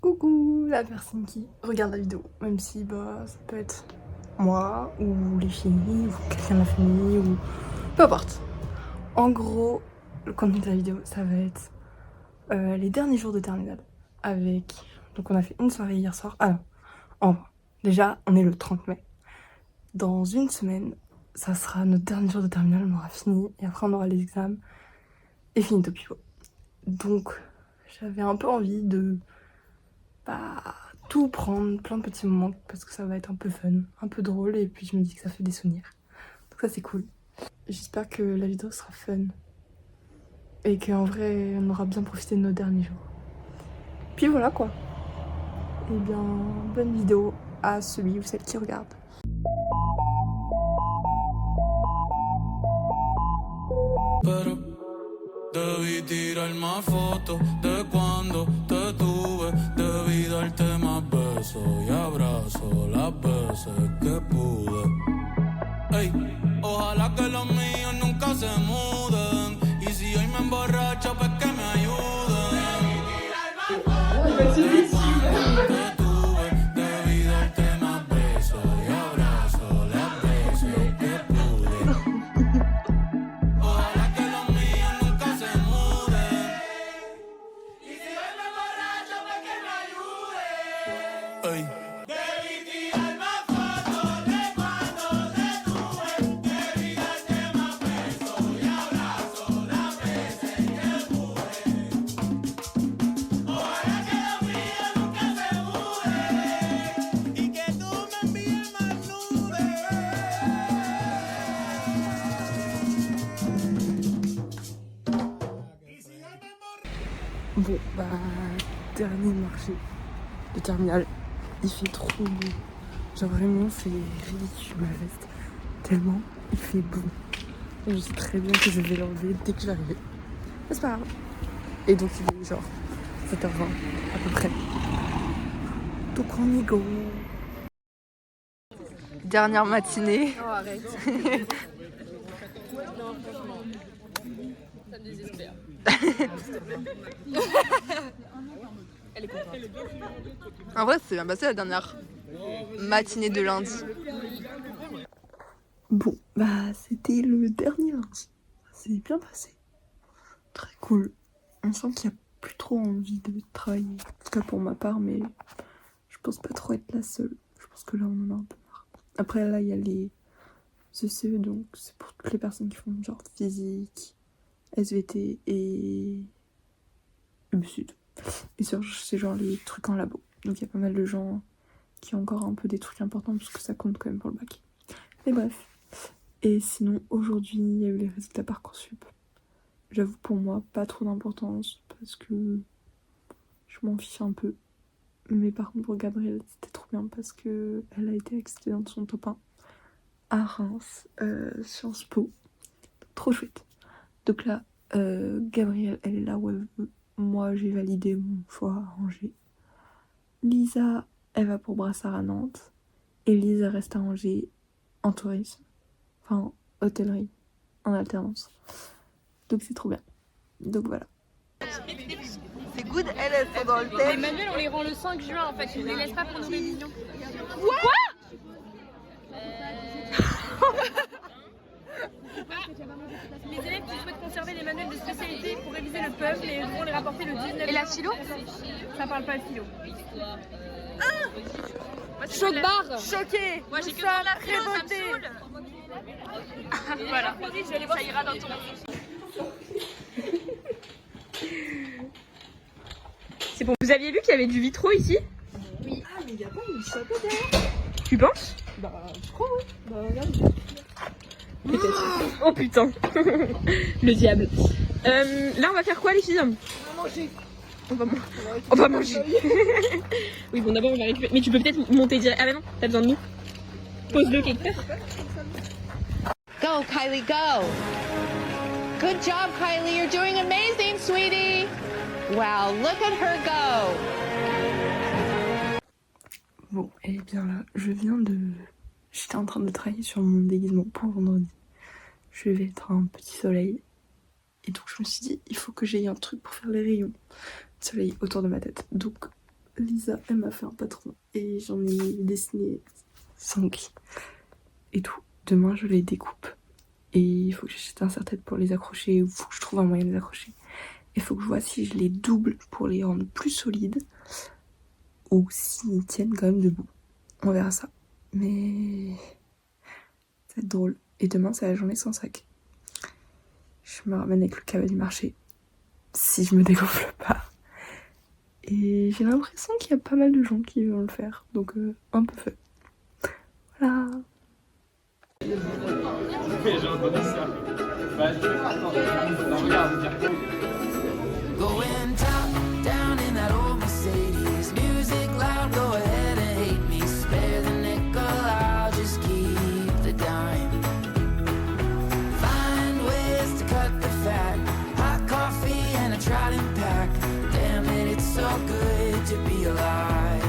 Coucou la personne qui regarde la vidéo, même si ça peut être moi ou les filles ou quelqu'un de la famille ou peu importe. En gros, le contenu de la vidéo, ça va être les derniers jours de terminale avec... Donc on a fait une soirée hier soir. Ah non, déjà on est le 30 mai. Dans une semaine, ça sera notre dernier jour de terminale, on aura fini et après on aura les examens et fini au pivot. Donc j'avais un peu envie de tout prendre, plein de petits moments parce que ça va être un peu fun, un peu drôle et puis je me dis que ça fait des souvenirs. Donc ça c'est cool. J'espère que la vidéo sera fun et qu'en vrai on aura bien profité de nos derniers jours. Puis voilà quoi. Et bien bonne vidéo à celui ou celle qui regarde. Pero debí tirar más fotos de cuando te tuve. Debí darte más besos y abrazos las veces que pude. Ey, ojalá que los míos nunca se muden. Y si hoy me emborracho, pues que me ayuden. Te tuve, debí darte más besos y abrazos las veces que pude. Ojalá que los míos nunca se muden. Y si hoy me emborracho, pues que me ayuden. Ey. Debí tirar más fotos de cuando te tuve. Debí darte más besos y abrazos las veces que pude. Ojalá que los míos nunca se muden. Y que tú me envíes más nudes. Bon dernier marché de terminale. Il fait trop beau. Genre vraiment c'est ridicule ma veste. Tellement il fait beau. Et je sais très bien que je vais l'enlever dès que je vais arriver. Mais c'est pas grave. Et donc il est genre 7h20 à peu près. Donc on y go. Dernière matinée. Oh arrête. Non franchement. Ça me désespère. Elle est contente. En vrai c'est bien passé la dernière matinée de lundi. Bon c'était le dernier lundi. Ça s'est bien passé. Très cool. On sent qu'il n'y a plus trop envie de travailler. En tout cas pour ma part, mais je pense pas trop être la seule. Je pense que là on en a un peu marre. Après là il y a les ECE, donc c'est pour toutes les personnes qui font genre physique, SVT et UBSUD. Et c'est genre les trucs en labo. Donc il y a pas mal de gens qui ont encore un peu des trucs importants parce que ça compte quand même pour le bac. Mais bref. Et sinon aujourd'hui il y a eu les résultats Parcoursup. J'avoue pour moi pas trop d'importance parce que je m'en fiche un peu. Mais par contre pour Gabrielle c'était trop bien parce que elle a été acceptée dans son top 1 à Reims, Sciences Po. Trop chouette. Donc là Gabrielle elle est là où elle veut. Moi j'ai validé mon choix à Angers. Lisa elle va pour Brassard à Nantes. Et Lisa reste à Angers en tourisme. Enfin hôtellerie en alternance. Donc c'est trop bien. Donc voilà. C'est good, elles sont dans le thème. Les manuels on les rend le 5 juin en fait, on les laisse pas pour nos révisions. Quoi Les élèves qui souhaitent conserver les manuels de spécialité pour réviser le peuple et vont les rapporter le 19 juin. Et la philo? Ça parle pas de philo. Choc barre. Choquée. Moi j'ai que ça la philo, ça me saoule. Voilà, je vais aller voir, ça ira dans ton C'est bon. Vous aviez vu qu'il y avait du vitro ici? Oui. Ah mais il y a pas une chapeau derrière. Tu penses? Je crois oui. Regarde. Peut-être. Oh putain. Le diable. Là on va faire quoi les filles? On va manger. On va manger. Oui bon d'abord on va récupérer. Mais tu peux peut-être monter direct. Ah bah non, t'as besoin de nous. Pose-le quelque part. Go, Kylie, go. Good job, Kylie. You're doing amazing, sweetie. Wow, look at her go. Bon, et bien là, j'étais en train de travailler sur mon déguisement pour vendredi. Je vais être un petit soleil. Et donc je me suis dit, il faut que j'aie un truc pour faire les rayons de soleil autour de ma tête. Donc Lisa, elle m'a fait un patron et j'en ai dessiné 5 et tout. Demain, je les découpe et il faut que j'achète un serre-tête pour les accrocher ou il faut que je trouve un moyen de les accrocher. Il faut que je vois si je les double pour les rendre plus solides ou s'ils tiennent quand même debout. On verra ça. Mais ça va être drôle. Et demain, c'est la journée sans sac. Je me ramène avec le cabas du marché. Si je me dégonfle pas. Et j'ai l'impression qu'il y a pas mal de gens qui vont le faire. Donc un peu fait. Voilà. J'ai entendu ça. Bah, non, regarde. Going top down in that old Mercedes. Music loud, go ahead and hate me. Spare the nickel, I'll just keep the dime. Find ways to cut the fat. Hot coffee and a Trident pack. Damn it, it's so good to be alive.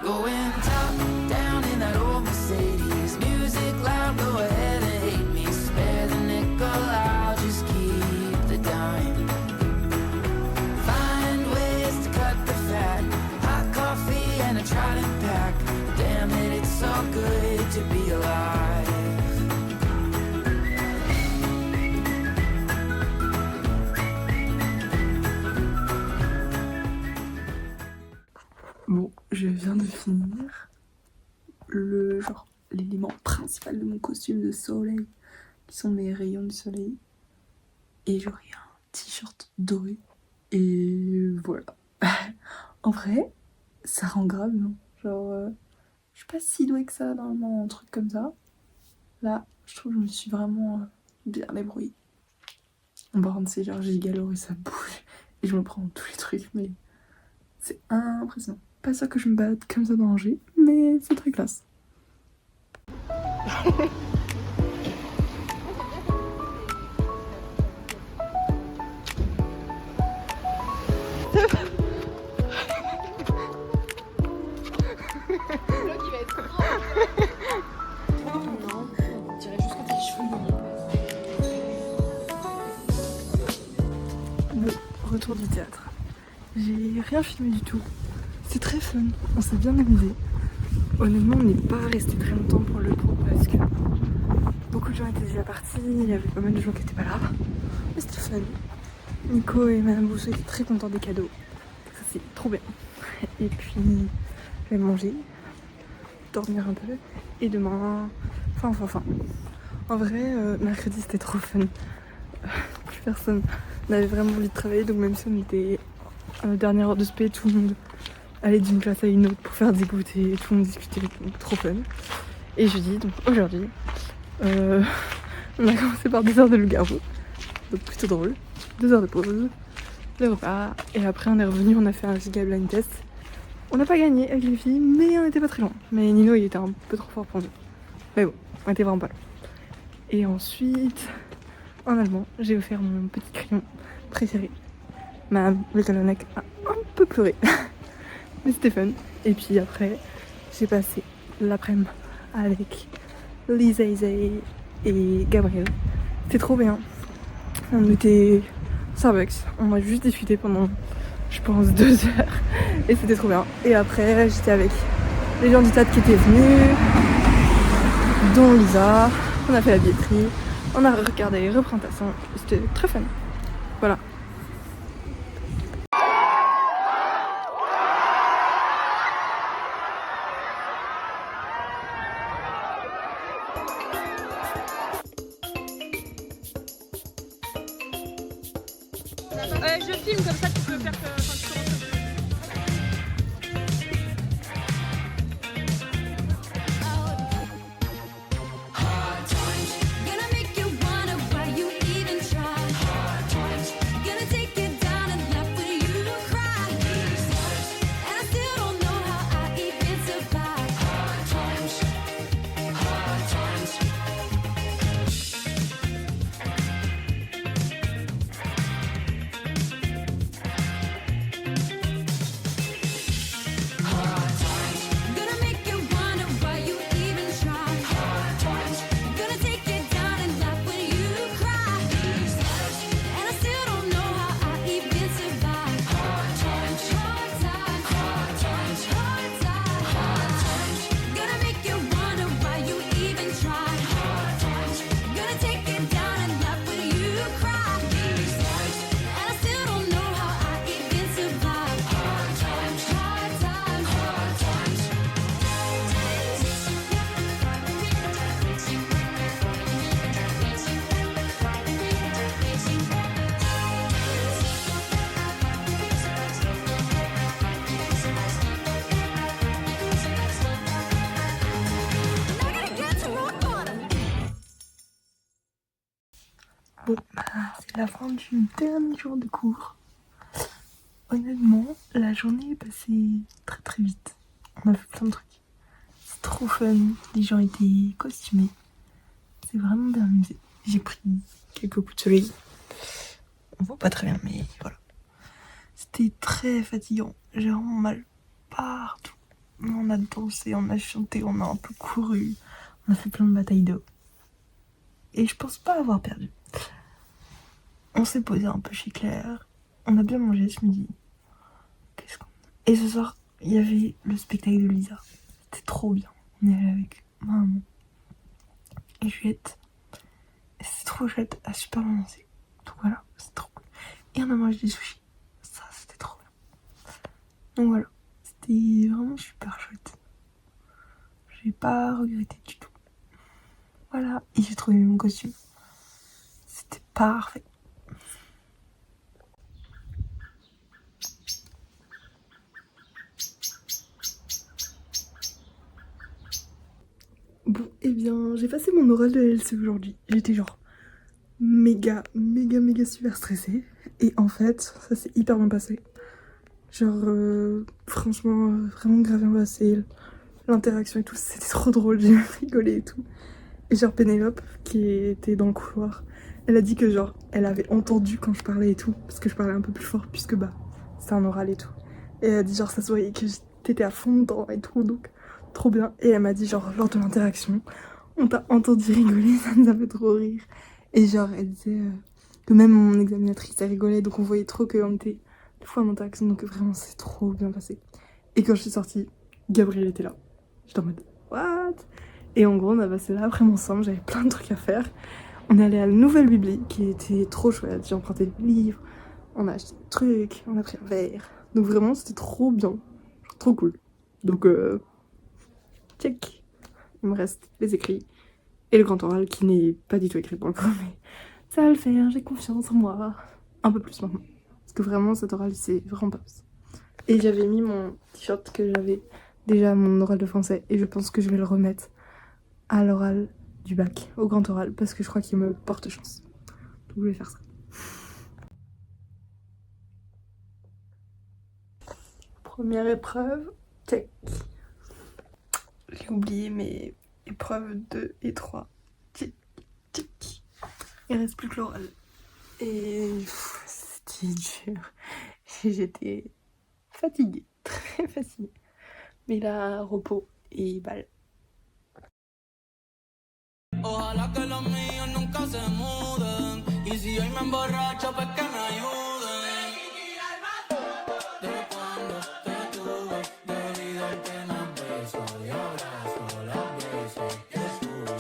Going top down in that old Mercedes. Music loud, go ahead and hate me. Spare the nickel, I'll just keep the dime. Find ways to cut the fat. Hot coffee and a Trident pack. Damn it, it's so good to be alive. Bon, je viens de finir l'élément principal de mon costume de soleil, qui sont mes rayons du soleil. Et j'aurai un t-shirt doré. Et voilà. En vrai, ça rend grave, non? Genre, je suis pas si douée que ça normalement, un truc comme ça. Là, je trouve que je me suis vraiment bien débrouillée. Par contre, c'est genre, j'ai galoré, ça bouge. Et je me prends tous les trucs, mais c'est impressionnant. Pas sûr que je me batte comme ça dans Angers, mais c'est très classe. Bon, retour du théâtre. J'ai rien filmé du tout. C'est très fun, on s'est bien amusé. Honnêtement, on n'est pas resté très longtemps pour le pro parce que beaucoup de gens étaient déjà partis, il y avait pas mal de gens qui étaient pas là. Mais c'était fun. Nico et Madame Bousseau étaient très contents des cadeaux. Ça c'est trop bien. Et puis, je vais manger, dormir un peu. Et demain, enfin. En vrai, mercredi c'était trop fun. Plus personne n'avait vraiment envie de travailler, donc même si on était à la dernière heure de spé, tout le monde allait d'une classe à une autre pour faire des goûters, tout le monde discutait, donc trop fun. Et jeudi, donc aujourd'hui, on a commencé par 2 heures de loup-garou, donc plutôt drôle. 2 heures de pause, le repas, et après on est revenu, on a fait un giga blind test. On n'a pas gagné avec les filles, mais on était pas très loin. Mais Nino il était un peu trop fort pour nous. Mais bon, on était vraiment pas là. Et ensuite, en allemand, j'ai offert mon petit crayon préféré. Madame Le Calonac a un peu pleuré. Mais c'était fun. Et puis après, j'ai passé l'après-midi avec Lisa et Gabriel. C'était trop bien. On était Starbucks. On a juste discuté pendant, je pense, 2 heures. Et c'était trop bien. Et après, j'étais avec les gens du théâtre qui étaient venus, dont Lisa. On a fait la billetterie. On a regardé les représentations. C'était très fun. Voilà. Je filme comme ça, tu peux faire quand tu commences. Bon, bah, c'est la fin du dernier jour de cours. Honnêtement, la journée est passée très très vite. On a fait plein de trucs. C'est trop fun, les gens étaient costumés. C'est vraiment bien amusé. J'ai pris quelques coups de soleil. On voit pas très bien, mais voilà. C'était très fatigant. J'ai vraiment mal partout. On a dansé, on a chanté, on a un peu couru. On a fait plein de batailles d'eau. Et je pense pas avoir perdu. On s'est posé un peu chez Claire. On a bien mangé ce midi. Et ce soir, il y avait le spectacle de Lisa. C'était trop bien. On est allé avec maman et Juliette. Et c'est trop chouette, à super bien danser. Donc voilà, c'est trop cool. Et on a mangé des sushis. Ça, c'était trop bien. Donc voilà, c'était vraiment super chouette. J'ai pas regretté du tout. Voilà, et j'ai trouvé mon costume. C'était parfait. Bon, eh bien, j'ai passé mon oral de LC aujourd'hui. J'étais genre méga super stressée. Et en fait, ça s'est hyper bien passé. Genre, franchement, vraiment grave bien passé. L'interaction et tout, c'était trop drôle, j'ai rigolé et tout. Et genre Pénélope, qui était dans le couloir, elle a dit que genre, elle avait entendu quand je parlais et tout. Parce que je parlais un peu plus fort, puisque bah, c'est un oral et tout. Et elle a dit genre, ça se voyait que t'étais à fond dedans et tout, donc trop bien. Et elle m'a dit genre, lors de l'interaction, on t'a entendu rigoler, ça nous a fait trop rire. Et genre, elle disait que même mon examinatrice, elle rigolait, donc on voyait trop qu'on était des fois en interaction, donc vraiment, c'est trop bien passé. Et quand je suis sortie, Gabriel était là. J'étais en mode, what? Et en gros, on a passé l'après-midi ensemble, j'avais plein de trucs à faire. On est allé à la nouvelle bibli, qui était trop chouette. J'ai emprunté des livres, on a acheté des trucs, on a pris un verre. Donc vraiment, c'était trop bien, trop cool. Donc, check. Il me reste les écrits et le grand oral qui n'est pas du tout écrit pour le coup, mais ça va le faire, j'ai confiance en moi. Un peu plus maintenant. Parce que vraiment, cet oral, c'est vraiment pas possible. Et j'avais mis mon t-shirt que j'avais déjà à mon oral de français et je pense que je vais le remettre à l'oral du bac, au grand oral, parce que je crois qu'il me porte chance. Donc je vais faire ça. Première épreuve, check. J'ai oublié mes épreuves 2 et 3. Check, check. Il reste plus que l'oral. Et c'était dur. J'étais fatiguée, très fatiguée. Mais là, repos et balle. Ojalá que los míos nunca se muden. Y si hoy me emborracho, pues que me ayuden. De cuando te tuve, debí darte más besos y abrazos las veces que estuve.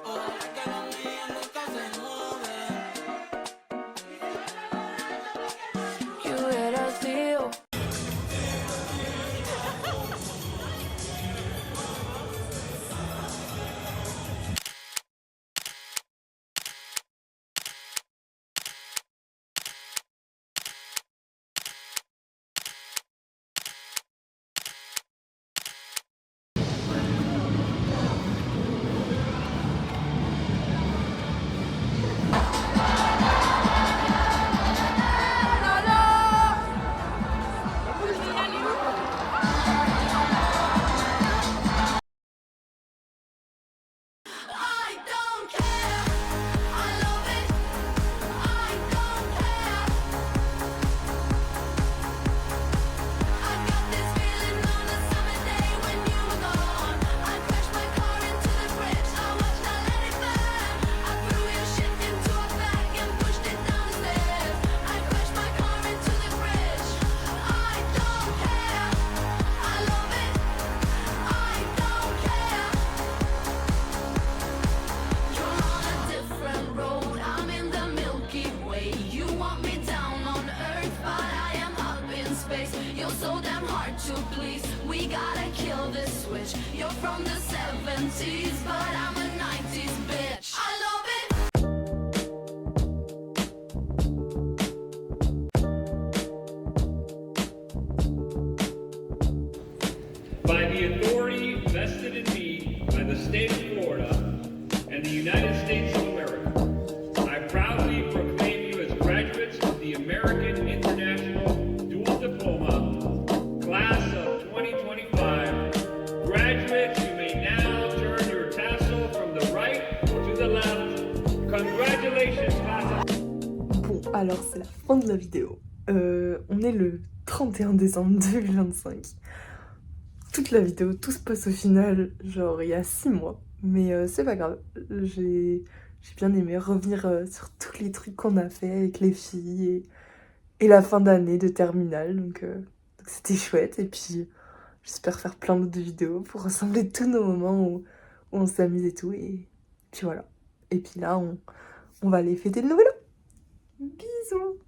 Ojalá que los míos nunca se muden. You hubiera sido. You're from the 70s, but I'm a 90s bitch. I love it. By the authority vested in me by the state of Florida and the United States of America, Fin de la vidéo. On est le 31 décembre 2025. Toute la vidéo, tout se passe au final, genre il y a 6 mois. Mais c'est pas grave, j'ai bien aimé revenir sur tous les trucs qu'on a fait avec les filles et la fin d'année de terminale. Donc c'était chouette. Et puis j'espère faire plein d'autres vidéos pour rassembler tous nos moments où on s'amuse et tout. Et puis voilà. Et puis là, on va aller fêter le nouvel an. Bisous.